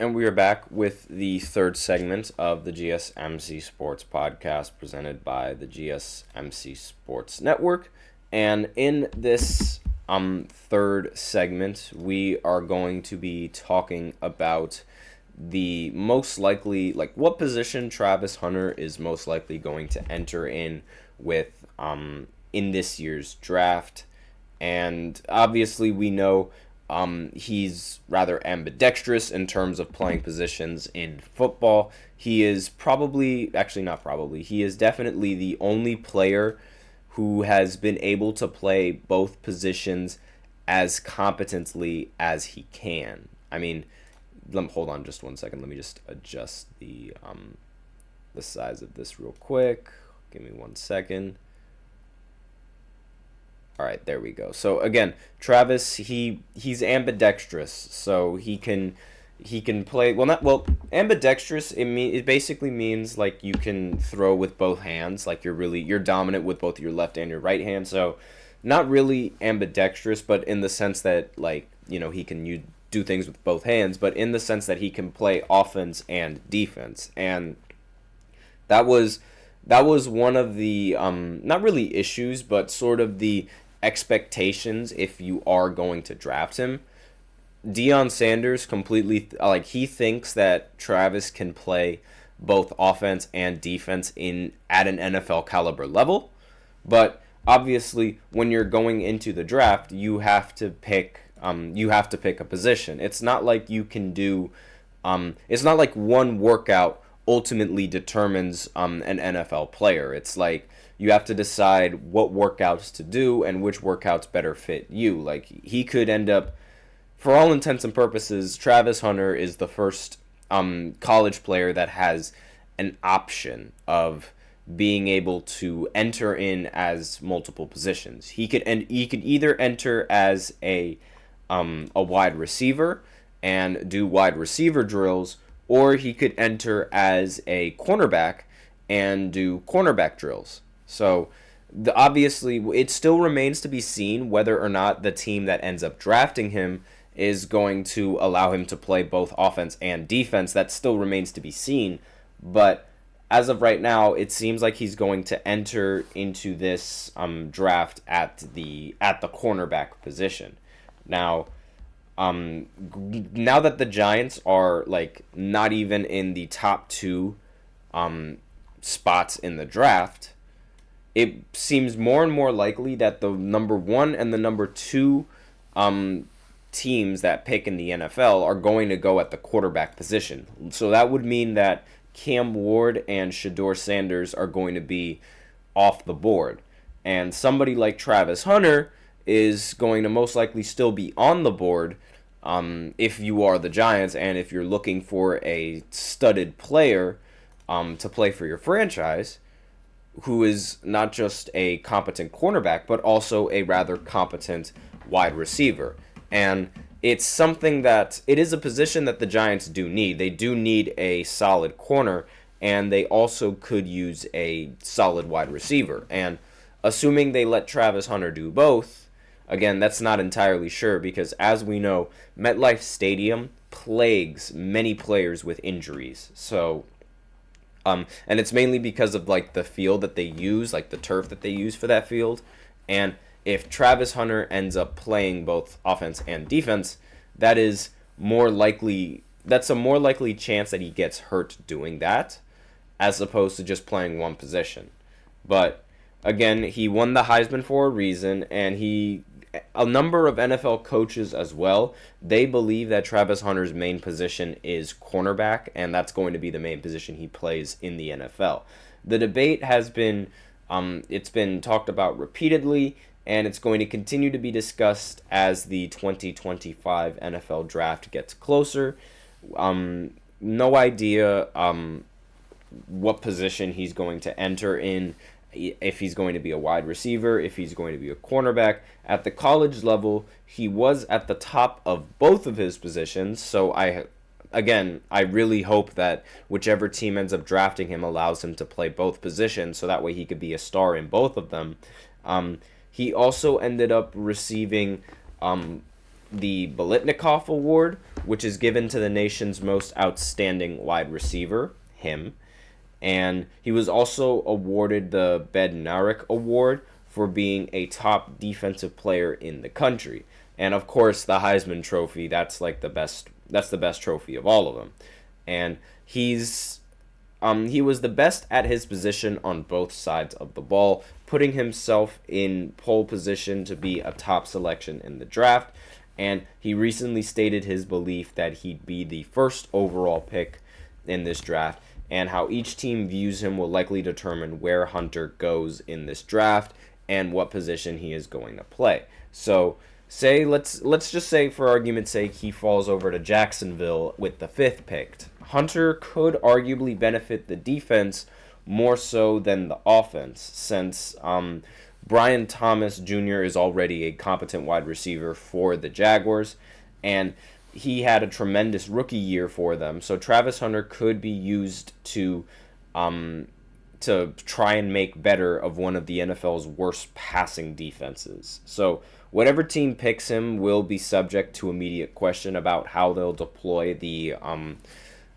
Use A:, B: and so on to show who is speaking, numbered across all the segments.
A: And we are back with the third segment of the GSMC Sports Podcast presented by the GSMC Sports Network. And in this third segment, we are going to be talking about the most likely, like what position Travis Hunter is most likely going to enter in with in this year's draft. And obviously we know he's rather ambidextrous in terms of playing positions in football. He is he is definitely the only player who has been able to play both positions as competently as he can. I mean, hold on just 1 second. Let me just adjust the size of this real quick. Give me 1 second. All right, there we go. So again, Travis, he's ambidextrous, so he can play ambidextrous. It basically means like you can throw with both hands, like you're dominant with both your left and your right hand. So not really ambidextrous, but in the sense that he can do things with both hands, but in the sense that he can play offense and defense, and that was one of the not really issues, but sort of the expectations if you are going to draft him. Deion Sanders completely he thinks that Travis can play both offense and defense at an NFL caliber level, but obviously when you're going into the draft, you have to pick a position. It's not like you can do it's not like one workout ultimately determines an NFL player. It's like you have to decide what workouts to do and which workouts better fit you. Like he could end up, for all intents and purposes, Travis Hunter is the first college player that has an option of being able to enter in as multiple positions. He could either enter as a wide receiver and do wide receiver drills, or he could enter as a cornerback and do cornerback drills. So obviously it still remains to be seen whether or not the team that ends up drafting him is going to allow him to play both offense and defense. That still remains to be seen. But as of right now, it seems like he's going to enter into this draft at the cornerback position. Now that the Giants are not even in the top two spots in the draft, it seems more and more likely that the number 1 and the number 2 teams that pick in the NFL are going to go at the quarterback position. So that would mean that Cam Ward and Shedeur Sanders are going to be off the board. And somebody like Travis Hunter is going to most likely still be on the board if you are the Giants and if you're looking for a studded player to play for your franchise, who is not just a competent cornerback, but also a rather competent wide receiver. And it's something that it is a position that the Giants do need. They do need a solid corner, and they also could use a solid wide receiver. And assuming they let Travis Hunter do both, again, that's not entirely sure because, as we know, MetLife Stadium plagues many players with injuries. So and it's mainly because of the field that they use, the turf that they use for that field. And if Travis Hunter ends up playing both offense and defense, that's a more likely chance that he gets hurt doing that, as opposed to just playing one position. But again, he won the Heisman for a reason, and a number of NFL coaches as well, they believe that Travis Hunter's main position is cornerback, and that's going to be the main position he plays in the NFL. The debate has been, it's been talked about repeatedly, and it's going to continue to be discussed as the 2025 NFL draft gets closer. No idea what position he's going to enter in, if he's going to be a wide receiver, if he's going to be a cornerback. At the college level, he was at the top of both of his positions, so I really hope that whichever team ends up drafting him allows him to play both positions, so that way he could be a star in both of them. He also ended up receiving the Biletnikoff Award, which is given to the nation's most outstanding wide receiver, him. And he was also awarded the Bednarik Award for being a top defensive player in the country. And of course, the Heisman Trophy, that's like the best trophy of all of them. And he was the best at his position on both sides of the ball, putting himself in pole position to be a top selection in the draft. And he recently stated his belief that he'd be the first overall pick in this draft, and how each team views him will likely determine where Hunter goes in this draft and what position he is going to play. So let's just say, for argument's sake, he falls over to Jacksonville with the 5th pick. Hunter could arguably benefit the defense more so than the offense, since Brian Thomas Jr. is already a competent wide receiver for the Jaguars, and he had a tremendous rookie year for them. So Travis Hunter could be used to try and make better of one of the NFL's worst passing defenses. So whatever team picks him will be subject to immediate question about how they'll deploy the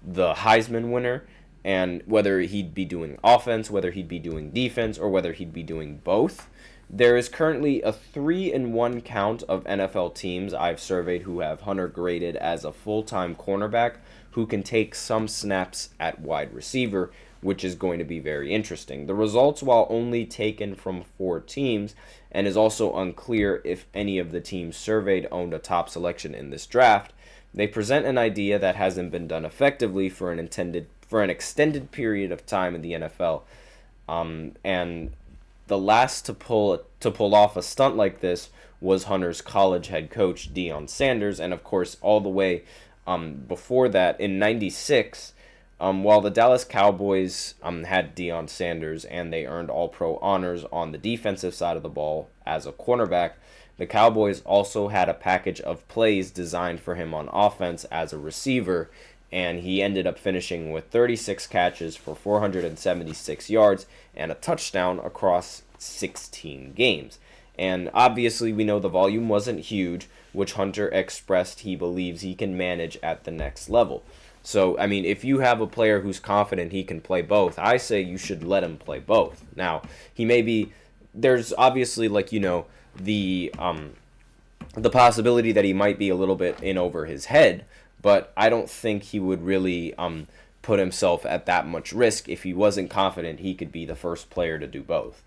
A: Heisman winner, and whether he'd be doing offense, whether he'd be doing defense, or whether he'd be doing both. There is currently a 3-1 count of NFL teams I've surveyed who have Hunter graded as a full-time cornerback who can take some snaps at wide receiver, which is going to be very interesting. The results, while only taken from 4 teams, and is also unclear if any of the teams surveyed owned a top selection in this draft, they present an idea that hasn't been done effectively for an extended period of time in the NFL, and the last to pull off a stunt like this was Hunter's college head coach, Deion Sanders, and of course all the way before that in '96, while the Dallas Cowboys had Deion Sanders and they earned All-Pro honors on the defensive side of the ball as a cornerback, the Cowboys also had a package of plays designed for him on offense as a receiver, and he ended up finishing with 36 catches for 476 yards and a touchdown across 16 games. And obviously we know the volume wasn't huge, which Hunter expressed he believes he can manage at the next level. So, I mean, if you have a player who's confident he can play both, I say you should let him play both. Now, there's obviously, the possibility that he might be a little bit in over his head, but I don't think he would really put himself at that much risk if he wasn't confident he could be the first player to do both.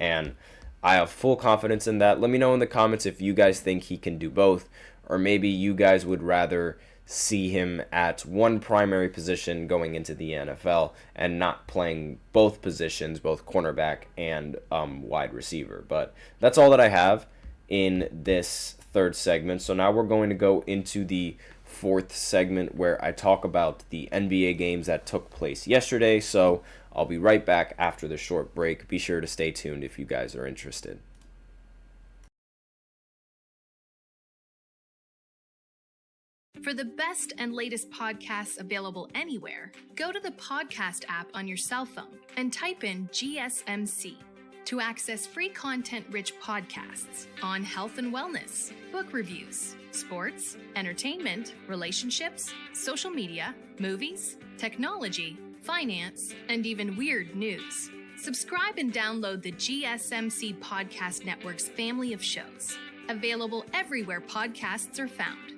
A: And I have full confidence in that. Let me know in the comments if you guys think he can do both, or maybe you guys would rather see him at one primary position going into the NFL and not playing both positions, both cornerback and wide receiver. But that's all that I have in this 3rd segment. So now we're going to go into the 4th segment where I talk about the NBA games that took place yesterday. So I'll be right back after the short break. Be sure to stay tuned if you guys are interested.
B: For the best and latest podcasts available anywhere, go to the podcast app on your cell phone and type in GSMC to access free content-rich podcasts on health and wellness, book reviews, sports, entertainment, relationships, social media, movies, technology, finance, and even weird news. Subscribe and download the GSMC Podcast Network's family of shows, available everywhere podcasts are found.